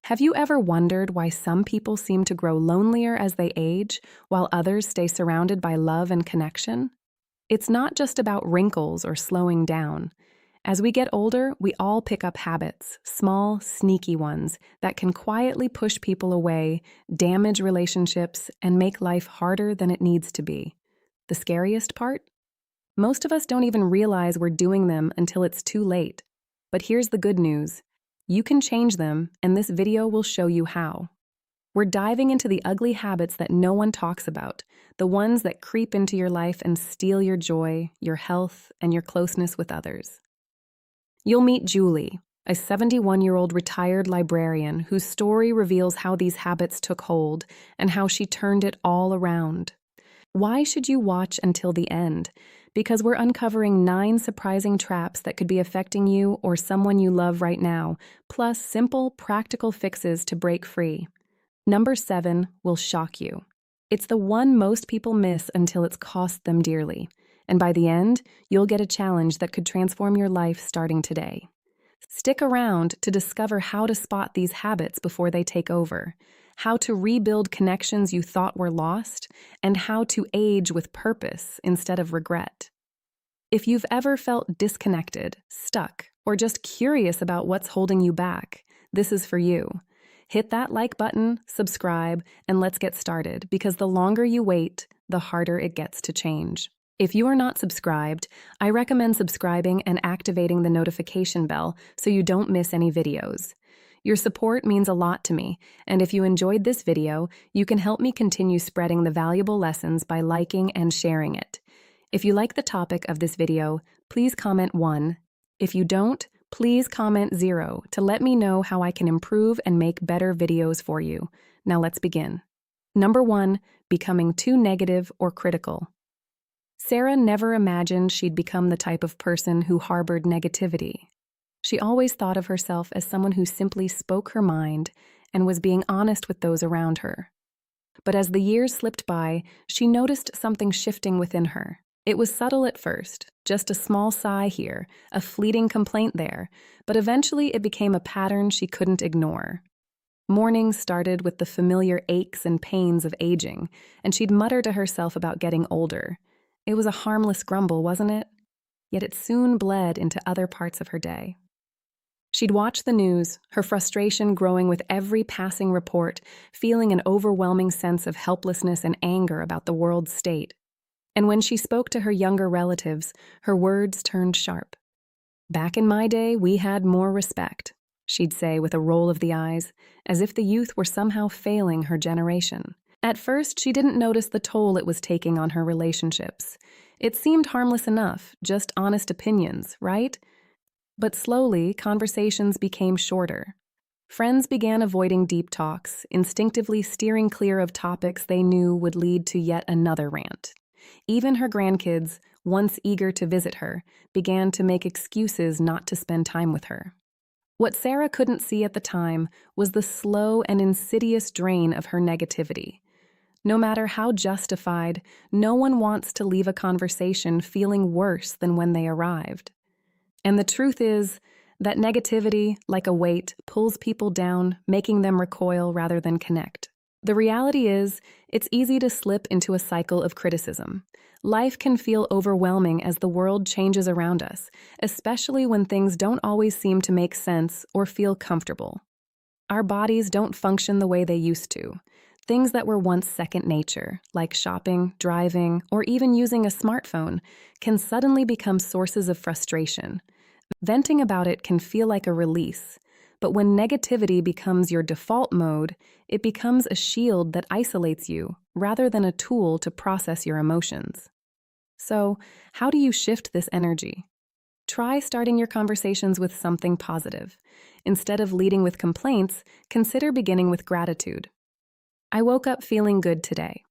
Have you ever wondered why some people seem to grow lonelier as they age, while others stay surrounded by love and connection? It's not just about wrinkles or slowing down. As we get older, we all pick up habits, small, sneaky ones, that can quietly push people away, damage relationships, and make life harder than it needs to be. The scariest part? Most of us don't even realize we're doing them until it's too late. But here's the good news. You can change them, and this video will show you how. We're diving into the ugly habits that no one talks about, the ones that creep into your life and steal your joy, your health, and your closeness with others. You'll meet Julie, a 71-year-old retired librarian whose story reveals how these habits took hold and how she turned it all around. Why should you watch until the end? Because we're uncovering 9 surprising traps that could be affecting you or someone you love right now, plus simple, practical fixes to break free. Number 7 will shock you. It's the one most people miss until it's cost them dearly. And by the end, you'll get a challenge that could transform your life starting today. Stick around to discover how to spot these habits before they take over, how to rebuild connections you thought were lost, and how to age with purpose instead of regret. If you've ever felt disconnected, stuck, or just curious about what's holding you back, this is for you. Hit that like button, subscribe, and let's get started, because the longer you wait, the harder it gets to change. If you are not subscribed, I recommend subscribing and activating the notification bell so you don't miss any videos. Your support means a lot to me, and if you enjoyed this video, you can help me continue spreading the valuable lessons by liking and sharing it. If you like the topic of this video, please comment 1. If you don't, please comment 0 to let me know how I can improve and make better videos for you. Now let's begin. Number 1, becoming too negative or critical. Sarah never imagined she'd become the type of person who harbored negativity. She always thought of herself as someone who simply spoke her mind and was being honest with those around her. But as the years slipped by, she noticed something shifting within her. It was subtle at first, just a small sigh here, a fleeting complaint there, but eventually it became a pattern she couldn't ignore. Mornings started with the familiar aches and pains of aging, and she'd mutter to herself about getting older. It was a harmless grumble, wasn't it? Yet it soon bled into other parts of her day. She'd watch the news, her frustration growing with every passing report, feeling an overwhelming sense of helplessness and anger about the world's state. And when she spoke to her younger relatives, her words turned sharp. "Back in my day, we had more respect," she'd say with a roll of the eyes, as if the youth were somehow failing her generation. At first, she didn't notice the toll it was taking on her relationships. It seemed harmless enough, just honest opinions, right? But slowly, conversations became shorter. Friends began avoiding deep talks, instinctively steering clear of topics they knew would lead to yet another rant. Even her grandkids, once eager to visit her, began to make excuses not to spend time with her. What Sarah couldn't see at the time was the slow and insidious drain of her negativity. No matter how justified, no one wants to leave a conversation feeling worse than when they arrived. And the truth is that negativity, like a weight, pulls people down, making them recoil rather than connect. The reality is, it's easy to slip into a cycle of criticism. Life can feel overwhelming as the world changes around us, especially when things don't always seem to make sense or feel comfortable. Our bodies don't function the way they used to. Things that were once second nature, like shopping, driving, or even using a smartphone, can suddenly become sources of frustration. Venting about it can feel like a release, but when negativity becomes your default mode, it becomes a shield that isolates you rather than a tool to process your emotions. So, how do you shift this energy? Try starting your conversations with something positive. Instead of leading with complaints, consider beginning with gratitude. "I woke up feeling good today."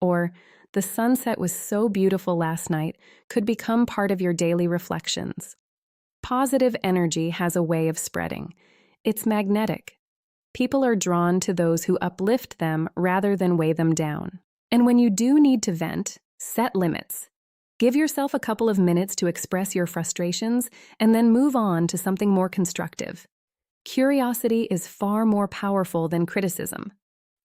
Or, "The sunset was so beautiful last night," could become part of your daily reflections. Positive energy has a way of spreading. It's magnetic. People are drawn to those who uplift them rather than weigh them down. And when you do need to vent, set limits. Give yourself a couple of minutes to express your frustrations and then move on to something more constructive. Curiosity is far more powerful than criticism.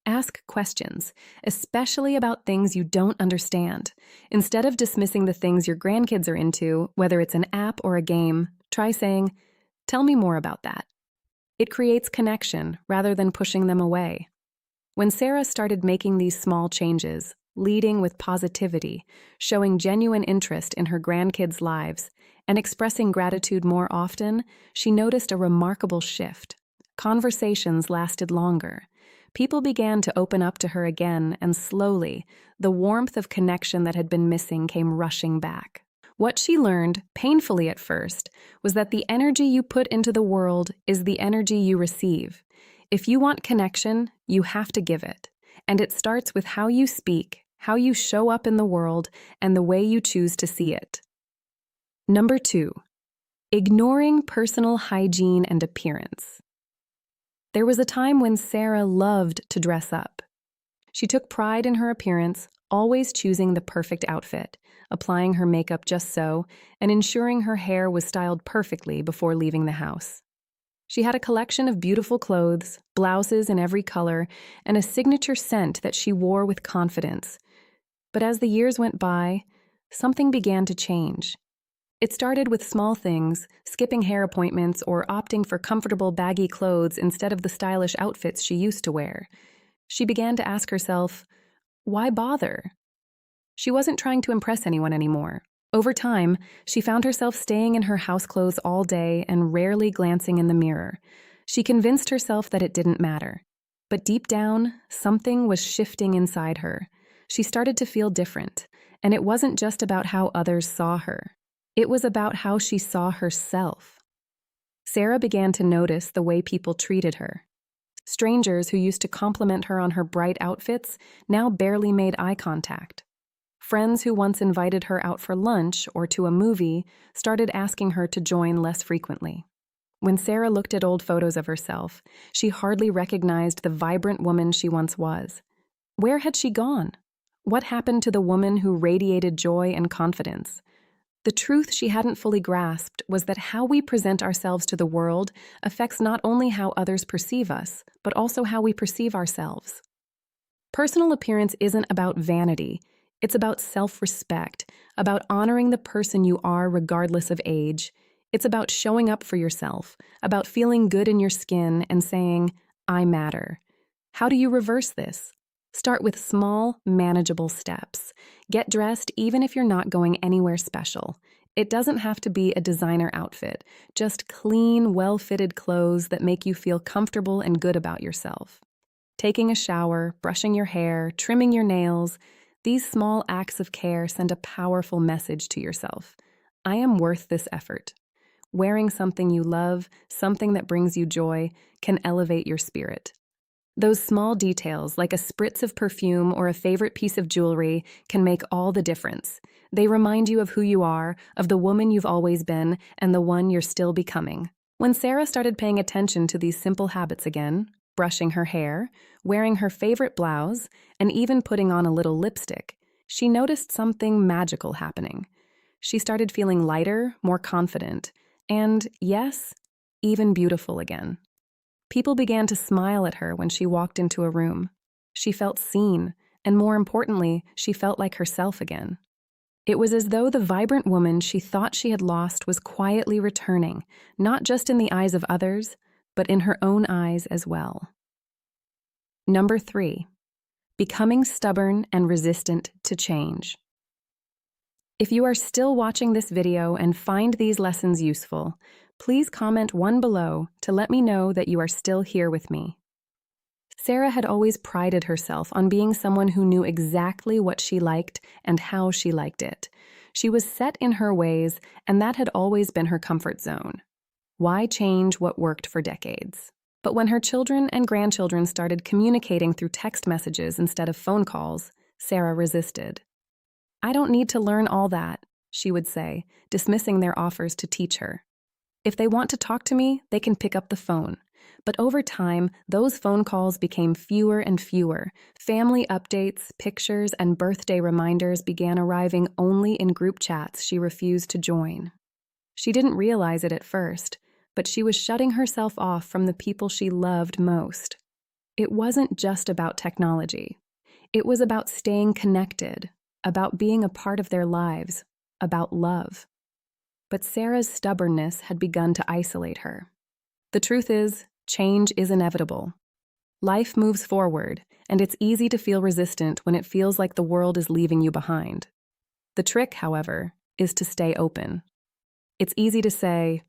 Ask questions, especially about things you don't understand. Instead of dismissing the things your grandkids are into, whether it's an app or a game, try saying, "Tell me more about that." It creates connection rather than pushing them away. When Sarah started making these small changes, leading with positivity, showing genuine interest in her grandkids' lives, and expressing gratitude more often, she noticed a remarkable shift. Conversations lasted longer. People began to open up to her again, and slowly, the warmth of connection that had been missing came rushing back. What she learned, painfully at first, was that the energy you put into the world is the energy you receive. If you want connection, you have to give it. And it starts with how you speak, how you show up in the world, and the way you choose to see it. Number 2, ignoring personal hygiene and appearance. There was a time when Sarah loved to dress up. She took pride in her appearance, always choosing the perfect outfit, applying her makeup just so, and ensuring her hair was styled perfectly before leaving the house. She had a collection of beautiful clothes, blouses in every color, and a signature scent that she wore with confidence. But as the years went by, something began to change. It started with small things, skipping hair appointments or opting for comfortable baggy clothes instead of the stylish outfits she used to wear. She began to ask herself, why bother? She wasn't trying to impress anyone anymore. Over time, she found herself staying in her house clothes all day and rarely glancing in the mirror. She convinced herself that it didn't matter. But deep down, something was shifting inside her. She started to feel different, and it wasn't just about how others saw her. It was about how she saw herself. Sarah began to notice the way people treated her. Strangers who used to compliment her on her bright outfits now barely made eye contact. Friends who once invited her out for lunch or to a movie started asking her to join less frequently. When Sarah looked at old photos of herself, she hardly recognized the vibrant woman she once was. Where had she gone? What happened to the woman who radiated joy and confidence? The truth she hadn't fully grasped was that how we present ourselves to the world affects not only how others perceive us, but also how we perceive ourselves. Personal appearance isn't about vanity. It's about self-respect, about honoring the person you are regardless of age. It's about showing up for yourself, about feeling good in your skin and saying, I matter. How do you reverse this? Start with small, manageable steps. Get dressed even if you're not going anywhere special. It doesn't have to be a designer outfit, just clean, well-fitted clothes that make you feel comfortable and good about yourself. Taking a shower, brushing your hair, trimming your nails, these small acts of care send a powerful message to yourself. I am worth this effort. Wearing something you love, something that brings you joy, can elevate your spirit. Those small details, like a spritz of perfume or a favorite piece of jewelry, can make all the difference. They remind you of who you are, of the woman you've always been, and the one you're still becoming. When Sarah started paying attention to these simple habits again, brushing her hair, wearing her favorite blouse, and even putting on a little lipstick, she noticed something magical happening. She started feeling lighter, more confident, and, yes, even beautiful again. People began to smile at her when she walked into a room. She felt seen, and more importantly, she felt like herself again. It was as though the vibrant woman she thought she had lost was quietly returning, not just in the eyes of others, but in her own eyes as well. Number 3, becoming stubborn and resistant to change. If you are still watching this video and find these lessons useful, please comment 1 below to let me know that you are still here with me. Sarah had always prided herself on being someone who knew exactly what she liked and how she liked it. She was set in her ways, and that had always been her comfort zone. Why change what worked for decades? But when her children and grandchildren started communicating through text messages instead of phone calls, Sarah resisted. I don't need to learn all that, she would say, dismissing their offers to teach her. If they want to talk to me, they can pick up the phone. But over time, those phone calls became fewer and fewer. Family updates, pictures, and birthday reminders began arriving only in group chats she refused to join. She didn't realize it at first, but she was shutting herself off from the people she loved most. It wasn't just about technology. It was about staying connected, about being a part of their lives, about love. But Sarah's stubbornness had begun to isolate her. The truth is, change is inevitable. Life moves forward, and it's easy to feel resistant when it feels like the world is leaving you behind. The trick, however, is to stay open. It's easy to say,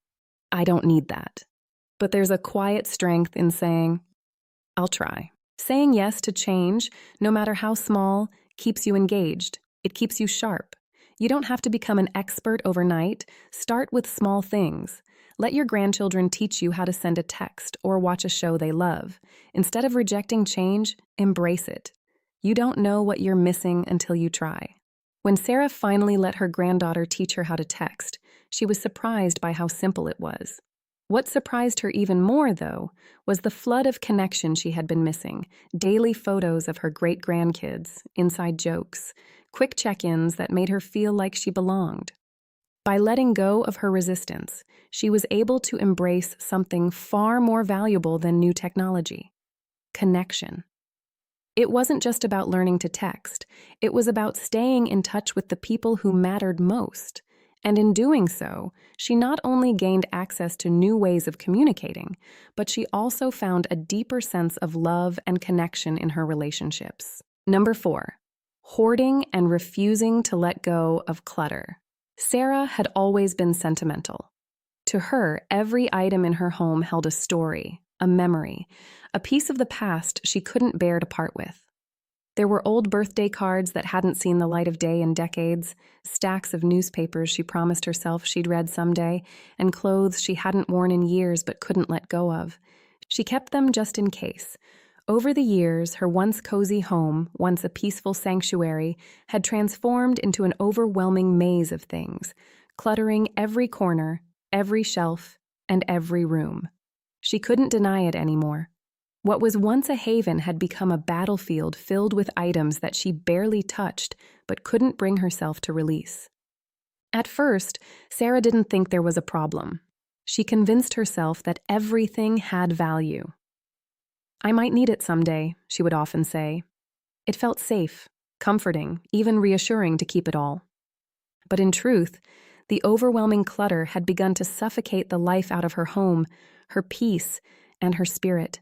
I don't need that. But there's a quiet strength in saying, I'll try. Saying yes to change, no matter how small, keeps you engaged. It keeps you sharp. You don't have to become an expert overnight. Start with small things. Let your grandchildren teach you how to send a text or watch a show they love. Instead of rejecting change, embrace it. You don't know what you're missing until you try. When Sarah finally let her granddaughter teach her how to text, she was surprised by how simple it was. What surprised her even more, though, was the flood of connection she had been missing. Daily photos of her great-grandkids, inside jokes, quick check-ins that made her feel like she belonged. By letting go of her resistance, she was able to embrace something far more valuable than new technology: connection. It wasn't just about learning to text. It was about staying in touch with the people who mattered most. And in doing so, she not only gained access to new ways of communicating, but she also found a deeper sense of love and connection in her relationships. Number 4, hoarding and refusing to let go of clutter. Sarah had always been sentimental. To her, every item in her home held a story, a memory, a piece of the past she couldn't bear to part with. There were old birthday cards that hadn't seen the light of day in decades, stacks of newspapers she promised herself she'd read someday, and clothes she hadn't worn in years but couldn't let go of. She kept them just in case. Over the years, her once cozy home, once a peaceful sanctuary, had transformed into an overwhelming maze of things, cluttering every corner, every shelf, and every room. She couldn't deny it anymore. What was once a haven had become a battlefield filled with items that she barely touched but couldn't bring herself to release. At first, Sarah didn't think there was a problem. She convinced herself that everything had value. I might need it someday, she would often say. It felt safe, comforting, even reassuring to keep it all. But in truth, the overwhelming clutter had begun to suffocate the life out of her home, her peace, and her spirit.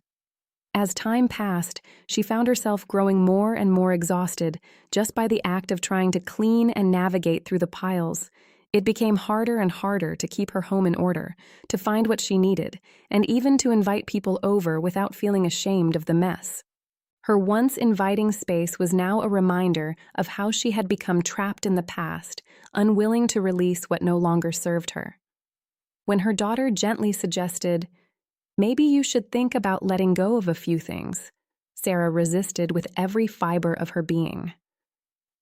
As time passed, she found herself growing more and more exhausted just by the act of trying to clean and navigate through the piles. It became harder and harder to keep her home in order, to find what she needed, and even to invite people over without feeling ashamed of the mess. Her once inviting space was now a reminder of how she had become trapped in the past, unwilling to release what no longer served her. When her daughter gently suggested, "Maybe you should think about letting go of a few things," Sarah resisted with every fiber of her being.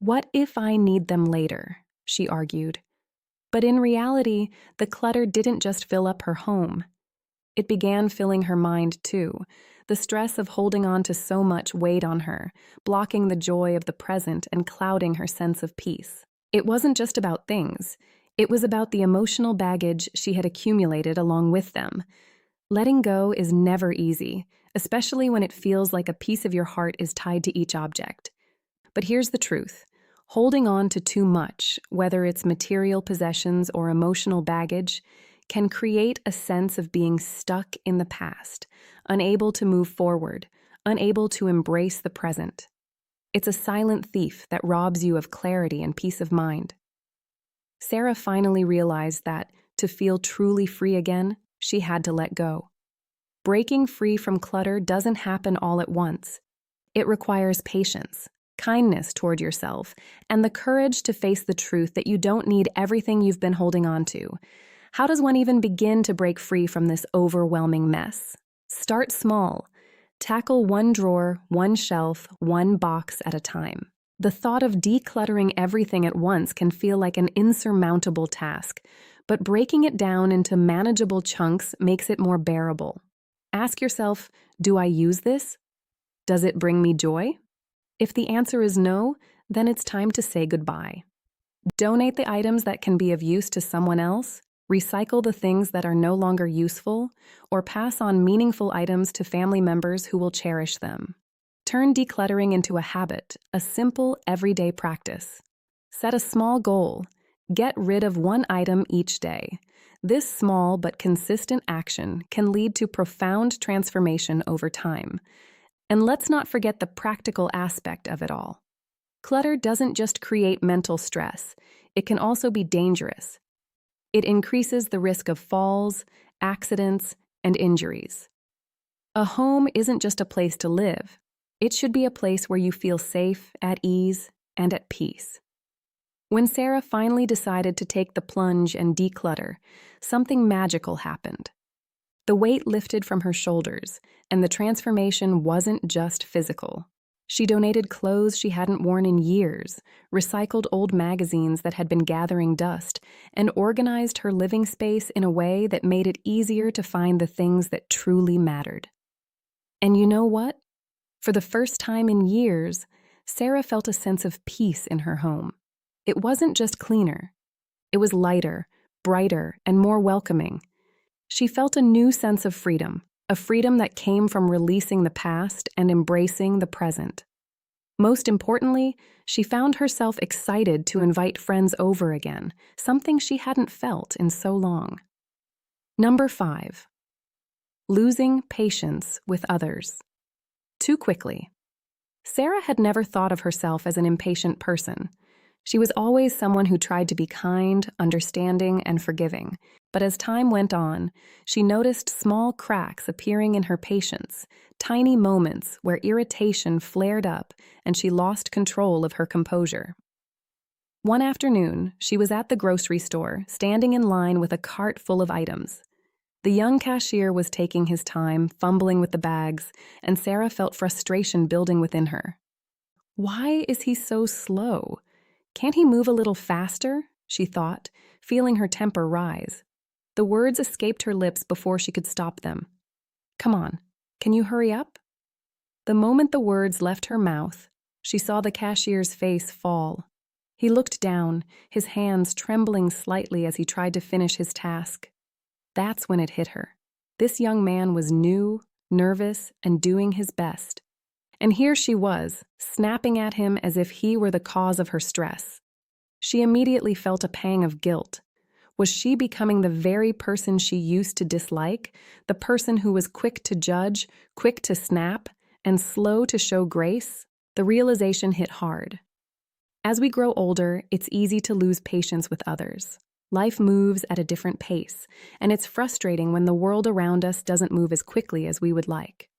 "What if I need them later?" she argued. But in reality, the clutter didn't just fill up her home. It began filling her mind too. The stress of holding on to so much weighed on her, blocking the joy of the present and clouding her sense of peace. It wasn't just about things. It was about the emotional baggage she had accumulated along with them. Letting go is never easy, especially when it feels like a piece of your heart is tied to each object. But here's the truth. Holding on to too much, whether it's material possessions or emotional baggage, can create a sense of being stuck in the past, unable to move forward, unable to embrace the present. It's a silent thief that robs you of clarity and peace of mind. Sarah finally realized that, to feel truly free again, she had to let go. Breaking free from clutter doesn't happen all at once. It requires patience, kindness toward yourself, and the courage to face the truth that you don't need everything you've been holding on to. How does one even begin to break free from this overwhelming mess? Start small. Tackle one drawer, one shelf, one box at a time. The thought of decluttering everything at once can feel like an insurmountable task, but breaking it down into manageable chunks makes it more bearable. Ask yourself, do I use this? Does it bring me joy? If the answer is no, then it's time to say goodbye. Donate the items that can be of use to someone else, recycle the things that are no longer useful, or pass on meaningful items to family members who will cherish them. Turn decluttering into a habit, a simple, everyday practice. Set a small goal. Get rid of one item each day. This small but consistent action can lead to profound transformation over time. And let's not forget the practical aspect of it all. Clutter doesn't just create mental stress, it can also be dangerous. It increases the risk of falls, accidents, and injuries. A home isn't just a place to live. It should be a place where you feel safe, at ease, and at peace. When Sarah finally decided to take the plunge and declutter, something magical happened. The weight lifted from her shoulders, and the transformation wasn't just physical. She donated clothes she hadn't worn in years, recycled old magazines that had been gathering dust, and organized her living space in a way that made it easier to find the things that truly mattered. And you know what? For the first time in years, Sarah felt a sense of peace in her home. It wasn't just cleaner. It was lighter, brighter, and more welcoming. She felt a new sense of freedom, a freedom that came from releasing the past and embracing the present. Most importantly, she found herself excited to invite friends over again, something she hadn't felt in so long. Number 5. Losing patience with others. Too quickly. Sarah had never thought of herself as an impatient person. She was always someone who tried to be kind, understanding, and forgiving. But as time went on, she noticed small cracks appearing in her patience, tiny moments where irritation flared up and she lost control of her composure. One afternoon, she was at the grocery store, standing in line with a cart full of items. The young cashier was taking his time, fumbling with the bags, and Sarah felt frustration building within her. Why is he so slow? Can't he move a little faster? She thought, feeling her temper rise. The words escaped her lips before she could stop them. Come on, can you hurry up? The moment the words left her mouth, she saw the cashier's face fall. He looked down, his hands trembling slightly as he tried to finish his task. That's when it hit her. This young man was new, nervous, and doing his best. And here she was, snapping at him as if he were the cause of her stress. She immediately felt a pang of guilt. Was she becoming the very person she used to dislike, the person who was quick to judge, quick to snap, and slow to show grace? The realization hit hard. As we grow older, it's easy to lose patience with others. Life moves at a different pace, and it's frustrating when the world around us doesn't move as quickly as we would like.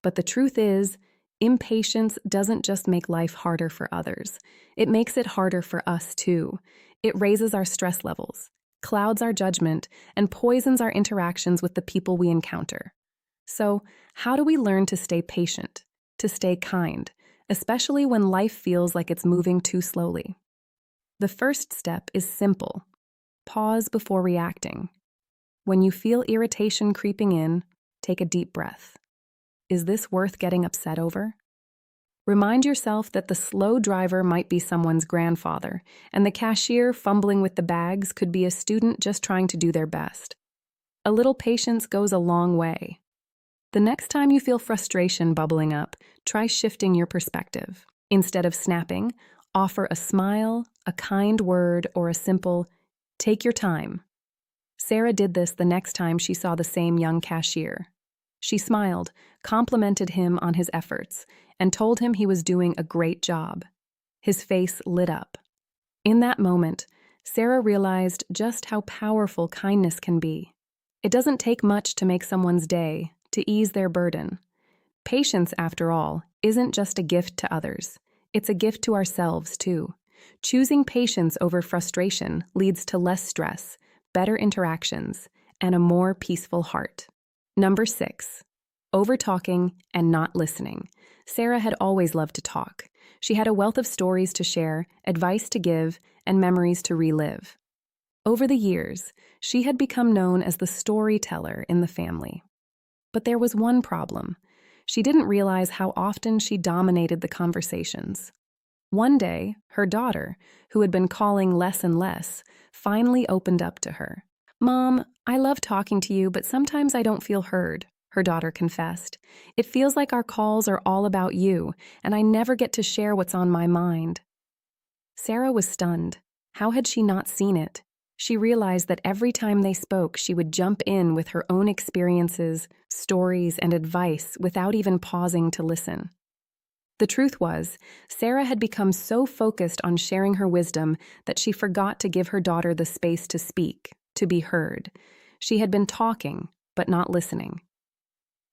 But the truth is, impatience doesn't just make life harder for others. It makes it harder for us, too. It raises our stress levels, clouds our judgment, and poisons our interactions with the people we encounter. So, how do we learn to stay patient, to stay kind, especially when life feels like it's moving too slowly? The first step is simple. Pause before reacting. When you feel irritation creeping in, take a deep breath. Is this worth getting upset over? Remind yourself that the slow driver might be someone's grandfather, and the cashier fumbling with the bags could be a student just trying to do their best. A little patience goes a long way. The next time you feel frustration bubbling up, try shifting your perspective. Instead of snapping, offer a smile, a kind word, or a simple, "Take your time." Sarah did this the next time she saw the same young cashier. She smiled, complimented him on his efforts, and told him he was doing a great job. His face lit up. In that moment, Sarah realized just how powerful kindness can be. It doesn't take much to make someone's day, to ease their burden. Patience, after all, isn't just a gift to others. It's a gift to ourselves, too. Choosing patience over frustration leads to less stress, better interactions, and a more peaceful heart. Number 6, over-talking and not listening. Sarah had always loved to talk. She had a wealth of stories to share, advice to give, and memories to relive. Over the years, she had become known as the storyteller in the family. But there was one problem. She didn't realize how often she dominated the conversations. One day, her daughter, who had been calling less and less, finally opened up to her. Mom, I love talking to you, but sometimes I don't feel heard, her daughter confessed. It feels like our calls are all about you, and I never get to share what's on my mind. Sarah was stunned. How had she not seen it? She realized that every time they spoke, she would jump in with her own experiences, stories, and advice without even pausing to listen. The truth was, Sarah had become so focused on sharing her wisdom that she forgot to give her daughter the space to speak, to be heard. She had been talking, but not listening.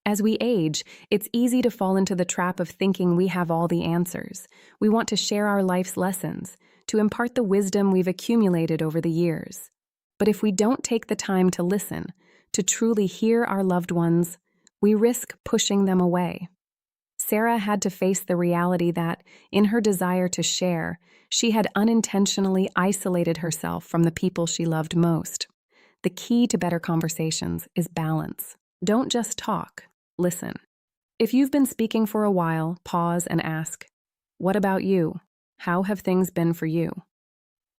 As we age, it's easy to fall into the trap of thinking we have all the answers. We want to share our life's lessons, to impart the wisdom we've accumulated over the years. But if we don't take the time to listen, to truly hear our loved ones, we risk pushing them away. Sarah had to face the reality that, in her desire to share, she had unintentionally isolated herself from the people she loved most. The key to better conversations is balance. Don't just talk, listen. If you've been speaking for a while, pause and ask, "What about you? How have things been for you?"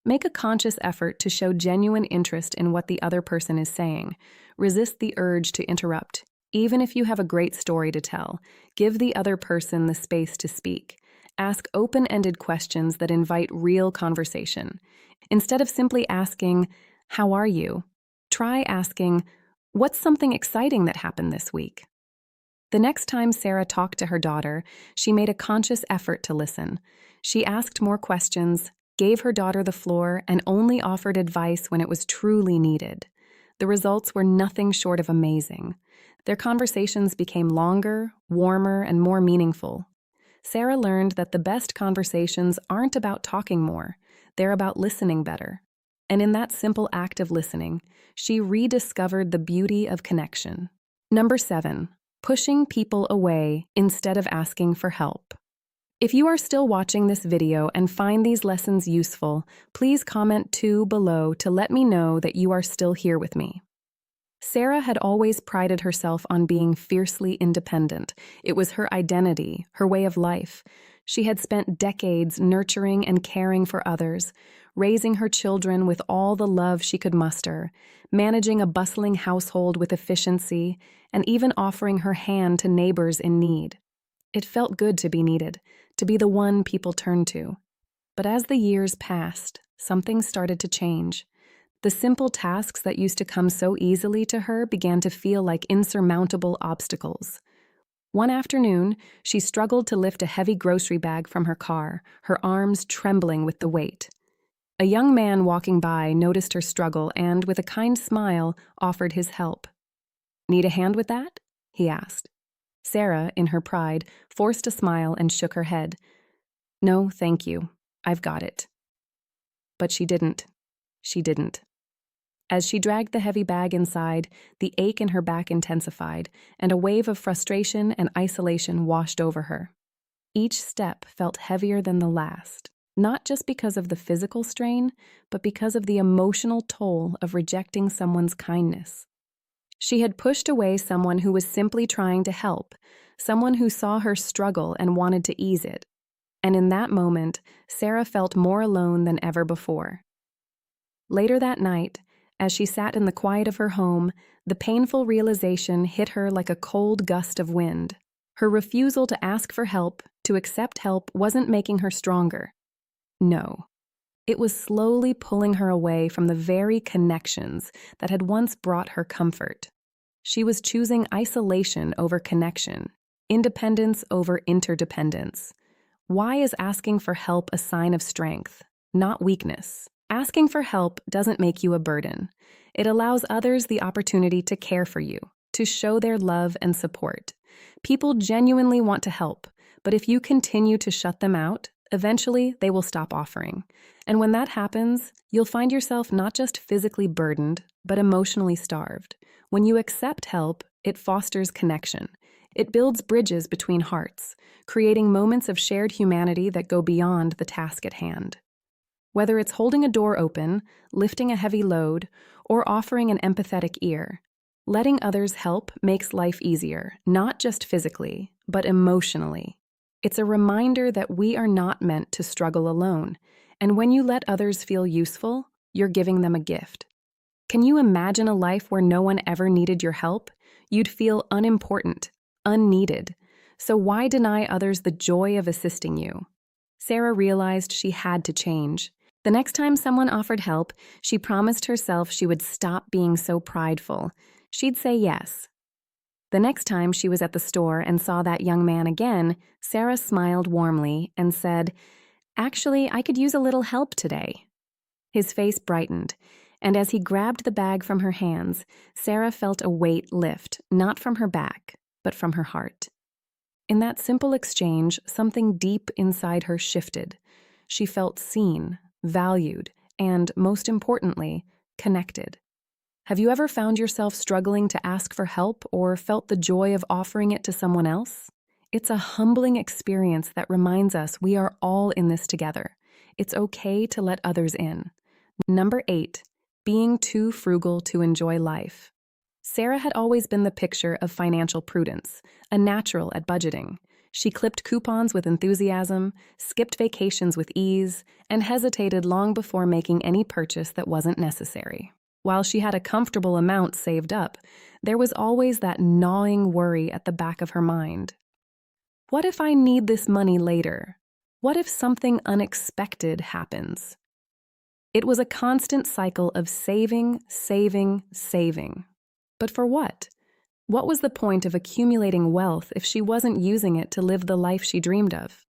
Make a conscious effort to show genuine interest in what the other person is saying. Resist the urge to interrupt. Even if you have a great story to tell, give the other person the space to speak. Ask open-ended questions that invite real conversation. Instead of simply asking, "How are you?" try asking, "What's something exciting that happened this week?" The next time Sarah talked to her daughter, she made a conscious effort to listen. She asked more questions, gave her daughter the floor, and only offered advice when it was truly needed. The results were nothing short of amazing. Their conversations became longer, warmer, and more meaningful. Sarah learned that the best conversations aren't about talking more, they're about listening better. And in that simple act of listening, she rediscovered the beauty of connection. Number 7, pushing people away instead of asking for help. If you are still watching this video and find these lessons useful, please comment 2 below to let me know that you are still here with me. Sarah had always prided herself on being fiercely independent. It was her identity, her way of life. She had spent decades nurturing and caring for others, raising her children with all the love she could muster, managing a bustling household with efficiency, and even offering her hand to neighbors in need. It felt good to be needed, to be the one people turned to. But as the years passed, something started to change. The simple tasks that used to come so easily to her began to feel like insurmountable obstacles. One afternoon, she struggled to lift a heavy grocery bag from her car, her arms trembling with the weight. A young man walking by noticed her struggle and, with a kind smile, offered his help. "Need a hand with that?" he asked. Sarah, in her pride, forced a smile and shook her head. "No, thank you. I've got it." But she didn't. She didn't. As she dragged the heavy bag inside, the ache in her back intensified, and a wave of frustration and isolation washed over her. Each step felt heavier than the last, not just because of the physical strain, but because of the emotional toll of rejecting someone's kindness. She had pushed away someone who was simply trying to help, someone who saw her struggle and wanted to ease it. And in that moment, Sarah felt more alone than ever before. Later that night, as she sat in the quiet of her home, the painful realization hit her like a cold gust of wind. Her refusal to ask for help, to accept help, wasn't making her stronger. No. It was slowly pulling her away from the very connections that had once brought her comfort. She was choosing isolation over connection, independence over interdependence. Why is asking for help a sign of strength, not weakness? Asking for help doesn't make you a burden. It allows others the opportunity to care for you, to show their love and support. People genuinely want to help, but if you continue to shut them out, eventually they will stop offering. And when that happens, you'll find yourself not just physically burdened, but emotionally starved. When you accept help, it fosters connection. It builds bridges between hearts, creating moments of shared humanity that go beyond the task at hand. Whether it's holding a door open, lifting a heavy load, or offering an empathetic ear, letting others help makes life easier, not just physically, but emotionally. It's a reminder that we are not meant to struggle alone, and when you let others feel useful, you're giving them a gift. Can you imagine a life where no one ever needed your help? You'd feel unimportant, unneeded. So why deny others the joy of assisting you? Sarah realized she had to change. The next time someone offered help, she promised herself she would stop being so prideful. She'd say yes. The next time she was at the store and saw that young man again, Sarah smiled warmly and said, "Actually, I could use a little help today." His face brightened, and as he grabbed the bag from her hands, Sarah felt a weight lift, not from her back, but from her heart. In that simple exchange, something deep inside her shifted. She felt seen, valued, and, most importantly, connected. Have you ever found yourself struggling to ask for help or felt the joy of offering it to someone else? It's a humbling experience that reminds us we are all in this together. It's okay to let others in. Number 8, being too frugal to enjoy life. Sarah had always been the picture of financial prudence, a natural at budgeting. She clipped coupons with enthusiasm, skipped vacations with ease, and hesitated long before making any purchase that wasn't necessary. While she had a comfortable amount saved up, there was always that gnawing worry at the back of her mind. What if I need this money later? What if something unexpected happens? It was a constant cycle of saving, saving, saving. But for what? What was the point of accumulating wealth if she wasn't using it to live the life she dreamed of?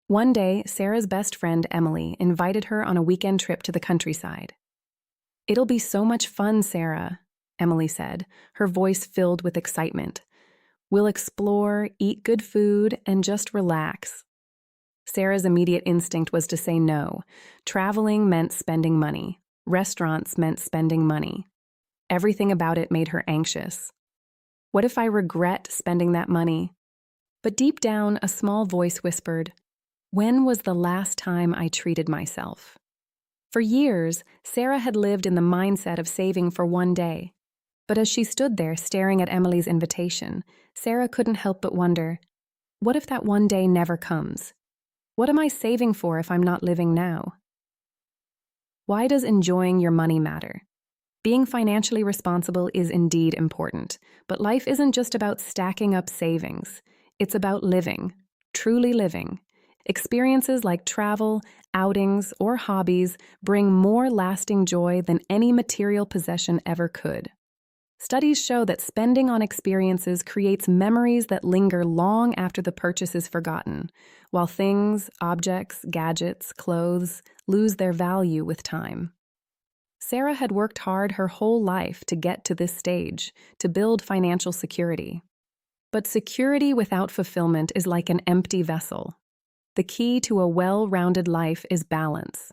One day, Sarah's best friend, Emily, invited her on a weekend trip to the countryside. "It'll be so much fun, Sarah," Emily said, her voice filled with excitement. "We'll explore, eat good food, and just relax." Sarah's immediate instinct was to say no. Traveling meant spending money. Restaurants meant spending money. Everything about it made her anxious. What if I regret spending that money? But deep down, a small voice whispered, "When was the last time I treated myself?" For years, Sarah had lived in the mindset of saving for one day. But as she stood there staring at Emily's invitation, Sarah couldn't help but wonder, what if that one day never comes? What am I saving for if I'm not living now? Why does enjoying your money matter? Being financially responsible is indeed important, but life isn't just about stacking up savings. It's about living, truly living. Experiences like travel, outings, or hobbies bring more lasting joy than any material possession ever could. Studies show that spending on experiences creates memories that linger long after the purchase is forgotten, while things, objects, gadgets, clothes lose their value with time. Sarah had worked hard her whole life to get to this stage, to build financial security. But security without fulfillment is like an empty vessel. The key to a well-rounded life is balance.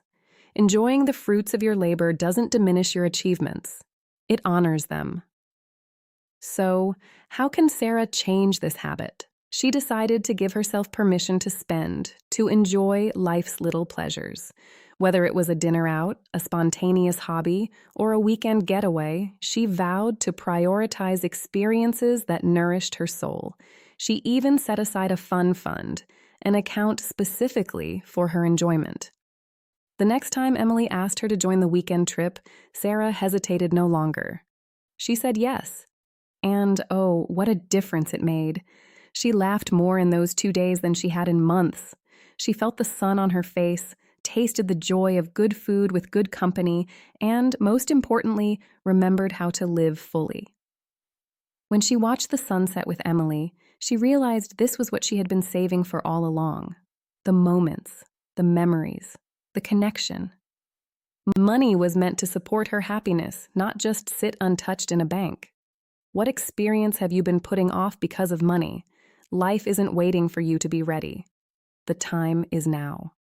Enjoying the fruits of your labor doesn't diminish your achievements. It honors them. So, how can Sarah change this habit? She decided to give herself permission to spend, to enjoy life's little pleasures. Whether it was a dinner out, a spontaneous hobby, or a weekend getaway, she vowed to prioritize experiences that nourished her soul. She even set aside a fun fund, an account specifically for her enjoyment. The next time Emily asked her to join the weekend trip, Sarah hesitated no longer. She said yes. And oh, what a difference it made. She laughed more in those 2 days than she had in months. She felt the sun on her face, tasted the joy of good food with good company, and, most importantly, remembered how to live fully. When she watched the sunset with Emily, she realized this was what she had been saving for all along. The moments, the memories, the connection. Money was meant to support her happiness, not just sit untouched in a bank. What experience have you been putting off because of money? Life isn't waiting for you to be ready. The time is now.